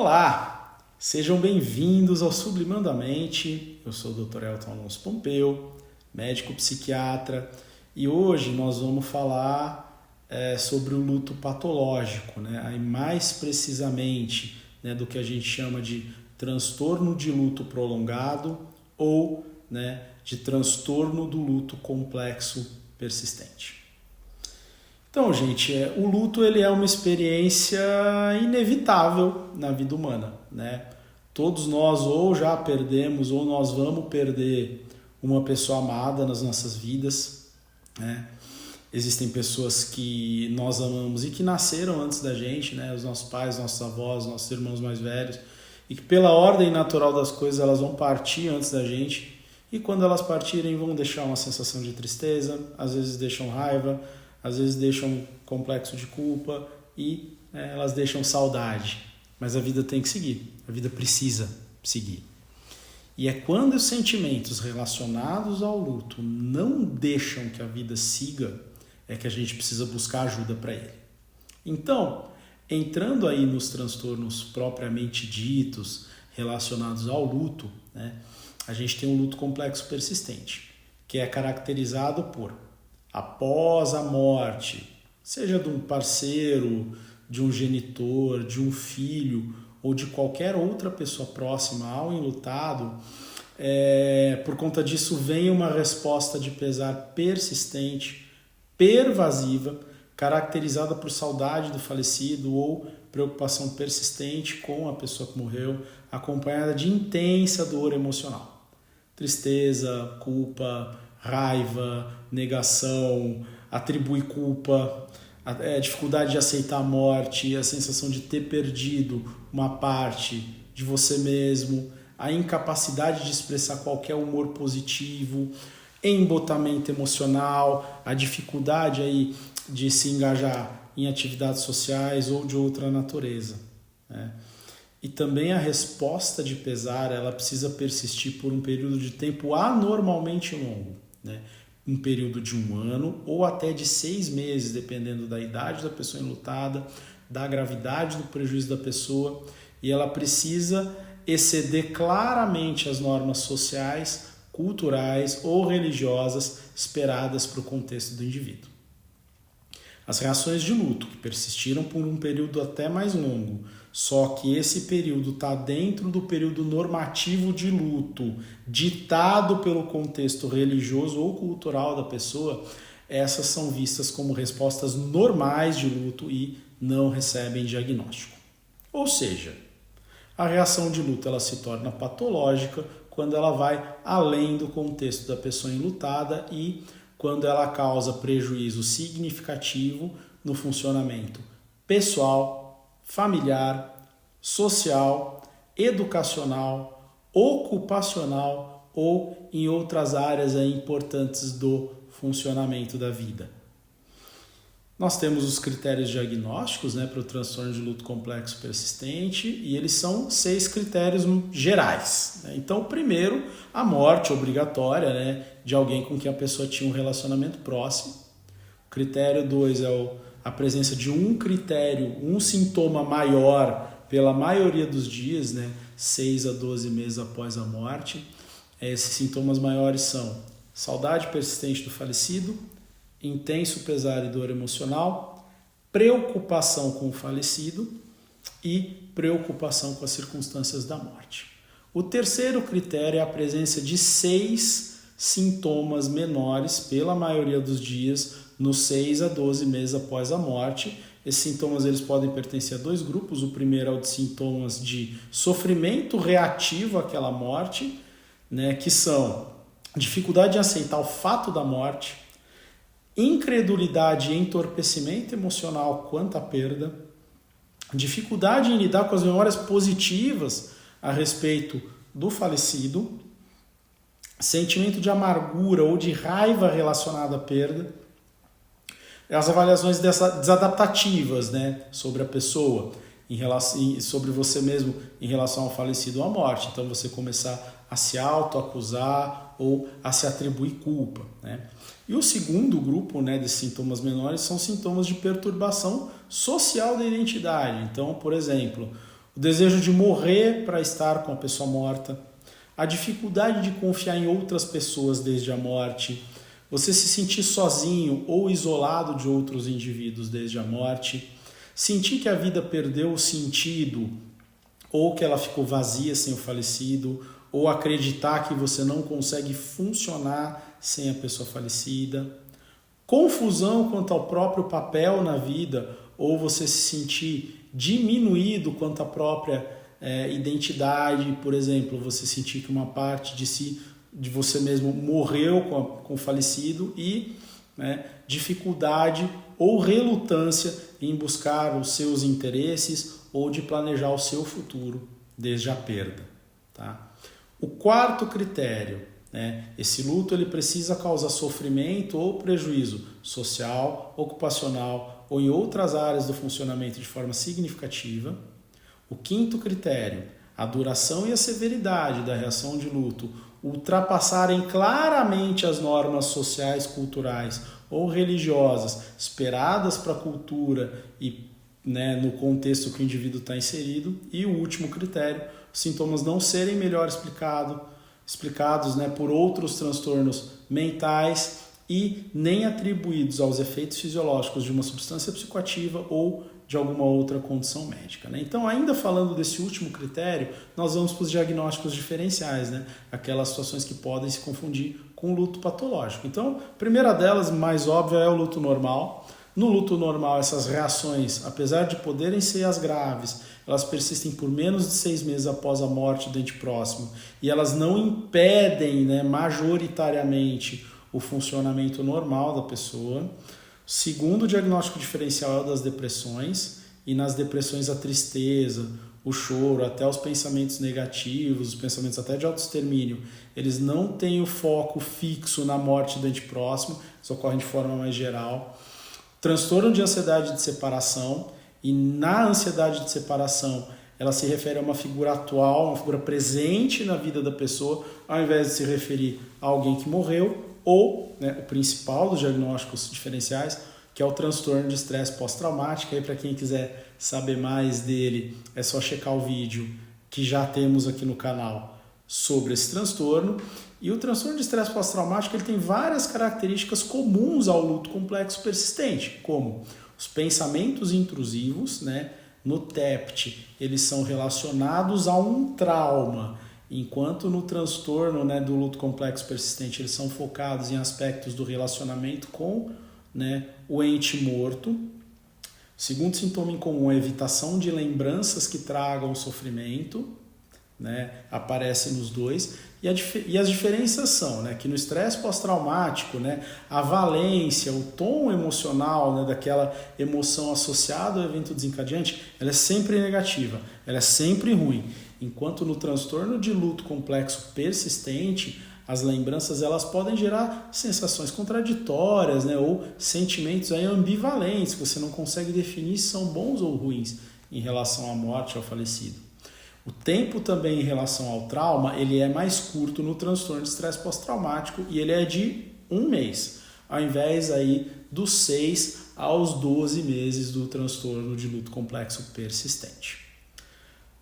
Olá, sejam bem-vindos ao Sublimando a Mente. Eu sou o Dr. Elton Alonso Pompeu, médico psiquiatra, e hoje nós vamos falar sobre o luto patológico, né? Aí mais precisamente, né, do que a gente chama de transtorno de luto prolongado ou, né, de transtorno do luto complexo persistente. Então, gente, o luto ele é uma experiência inevitável na vida humana, né? Todos nós ou já perdemos ou nós vamos perder uma pessoa amada nas nossas vidas, né? Existem pessoas que nós amamos e que nasceram antes da gente, né? Os nossos pais, nossos avós, nossos irmãos mais velhos, e que pela ordem natural das coisas elas vão partir antes da gente, e quando elas partirem vão deixar uma sensação de tristeza, às vezes deixam raiva, às vezes deixam complexo de culpa e elas deixam saudade. Mas a vida tem que seguir, a vida precisa seguir. E é quando os sentimentos relacionados ao luto não deixam que a vida siga, é que a gente precisa buscar ajuda para ele. Então, entrando aí nos transtornos propriamente ditos relacionados ao luto, né, a gente tem um luto complexo persistente, que é caracterizado por após a morte, seja de um parceiro, de um genitor, de um filho ou de qualquer outra pessoa próxima ao enlutado, por conta disso vem uma resposta de pesar persistente, pervasiva, caracterizada por saudade do falecido ou preocupação persistente com a pessoa que morreu, acompanhada de intensa dor emocional. Tristeza, culpa, raiva, negação, atribui culpa, dificuldade de aceitar a morte, a sensação de ter perdido uma parte de você mesmo, a incapacidade de expressar qualquer humor positivo, embotamento emocional, a dificuldade aí de se engajar em atividades sociais ou de outra natureza, né? E também a resposta de pesar, ela precisa persistir por um período de tempo anormalmente longo, né? Um período de 1 ano ou até de 6 meses, dependendo da idade da pessoa enlutada, da gravidade do prejuízo da pessoa, e ela precisa exceder claramente as normas sociais, culturais ou religiosas esperadas para o contexto do indivíduo. As reações de luto, que persistiram por um período até mais longo, só que esse período está dentro do período normativo de luto, ditado pelo contexto religioso ou cultural da pessoa, essas são vistas como respostas normais de luto e não recebem diagnóstico. Ou seja, a reação de luto ela se torna patológica quando ela vai além do contexto da pessoa enlutada e quando ela causa prejuízo significativo no funcionamento pessoal, familiar, social, educacional, ocupacional ou em outras áreas importantes do funcionamento da vida. Nós temos os critérios diagnósticos, né, para o transtorno de luto complexo persistente, e eles são 6 critérios gerais, né? Então, o primeiro, a morte obrigatória, né, de alguém com quem a pessoa tinha um relacionamento próximo. O critério 2 é a presença de um sintoma maior pela maioria dos dias, né, 6 a 12 meses após a morte. Esses sintomas maiores são saudade persistente do falecido, intenso pesar e dor emocional, preocupação com o falecido e preocupação com as circunstâncias da morte. O terceiro critério é a presença de 6 sintomas menores pela maioria dos dias, nos 6 a 12 meses após a morte. Esses sintomas eles podem pertencer a 2 grupos. O primeiro é o de sintomas de sofrimento reativo àquela morte, né, que são dificuldade em aceitar o fato da morte, incredulidade e entorpecimento emocional quanto à perda, dificuldade em lidar com as memórias positivas a respeito do falecido, sentimento de amargura ou de raiva relacionada à perda, as avaliações desadaptativas, né, sobre a pessoa, sobre você mesmo em relação ao falecido ou à morte. Então você começar a se autoacusar ou a se atribuir culpa, né? E o segundo grupo, né, de sintomas menores são sintomas de perturbação social da identidade. Então, por exemplo, o desejo de morrer para estar com a pessoa morta, a dificuldade de confiar em outras pessoas desde a morte, você se sentir sozinho ou isolado de outros indivíduos desde a morte, sentir que a vida perdeu o sentido ou que ela ficou vazia sem o falecido, ou acreditar que você não consegue funcionar sem a pessoa falecida, confusão quanto ao próprio papel na vida, ou você se sentir diminuído quanto à própria identidade, por exemplo, você sentir que uma parte de si, de você mesmo, morreu com o falecido e dificuldade ou relutância em buscar os seus interesses ou de planejar o seu futuro desde a perda. Tá? O quarto critério, esse luto ele precisa causar sofrimento ou prejuízo social, ocupacional ou em outras áreas do funcionamento de forma significativa. O quinto critério, a duração e a severidade da reação de luto ultrapassarem claramente as normas sociais, culturais ou religiosas esperadas para a cultura e no contexto que o indivíduo está inserido. E o último critério, os sintomas não serem melhor explicados por outros transtornos mentais e nem atribuídos aos efeitos fisiológicos de uma substância psicoativa ou de alguma outra condição médica. Então, ainda falando desse último critério, nós vamos para os diagnósticos diferenciais, aquelas situações que podem se confundir com o luto patológico. Então, a primeira delas, mais óbvia, é o luto normal. No luto normal, essas reações, apesar de poderem ser as graves, elas persistem por menos de 6 meses após a morte do ente próximo e elas não impedem majoritariamente o funcionamento normal da pessoa. O segundo diagnóstico diferencial é o das depressões, e nas depressões a tristeza, o choro, até os pensamentos negativos, os pensamentos até de autoextermínio, eles não têm o foco fixo na morte do ente próximo, eles ocorrem de forma mais geral. Transtorno de ansiedade de separação, e na ansiedade de separação ela se refere a uma figura atual, uma figura presente na vida da pessoa, ao invés de se referir a alguém que morreu, ou o principal dos diagnósticos diferenciais, que é o transtorno de estresse pós-traumático. Aí, para quem quiser saber mais dele, é só checar o vídeo que já temos aqui no canal sobre esse transtorno. E o transtorno de estresse pós-traumático ele tem várias características comuns ao luto complexo persistente, como os pensamentos intrusivos, no TEPT, eles são relacionados a um trauma, enquanto no transtorno do luto complexo persistente eles são focados em aspectos do relacionamento com o ente morto. O segundo sintoma em comum é a evitação de lembranças que tragam sofrimento, aparece nos dois. E as diferenças são que no estresse pós-traumático, a valência, o tom emocional daquela emoção associada ao evento desencadeante, ela é sempre negativa, ela é sempre ruim. Enquanto no transtorno de luto complexo persistente, as lembranças elas podem gerar sensações contraditórias, ou sentimentos ambivalentes, que você não consegue definir se são bons ou ruins em relação à morte ou ao falecido. O tempo também em relação ao trauma, ele é mais curto no transtorno de estresse pós-traumático e ele é de 1 mês, ao invés dos 6 aos 12 meses do transtorno de luto complexo persistente.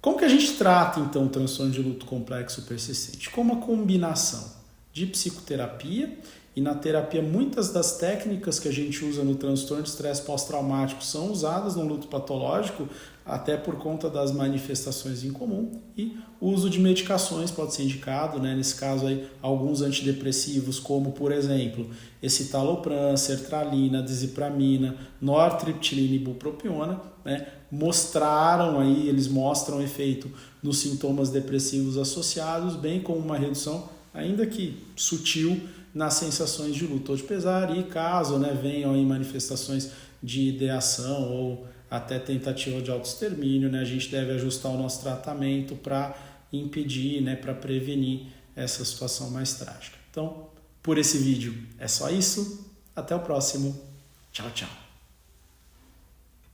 Como que a gente trata, então, o transtorno de luto complexo persistente? Com uma combinação de psicoterapia, e na terapia muitas das técnicas que a gente usa no transtorno de estresse pós-traumático são usadas no luto patológico, até por conta das manifestações em comum, e o uso de medicações pode ser indicado, nesse caso alguns antidepressivos, como por exemplo, escitalopram, sertralina, dizipramina, nortriptilina e bupropiona, eles mostram efeito nos sintomas depressivos associados, bem como uma redução, ainda que sutil, nas sensações de luto ou de pesar, e caso venham manifestações de ideação ou até tentativa de autoextermínio, a gente deve ajustar o nosso tratamento para impedir, para prevenir essa situação mais trágica. Então, por esse vídeo é só isso. Até o próximo. Tchau, tchau.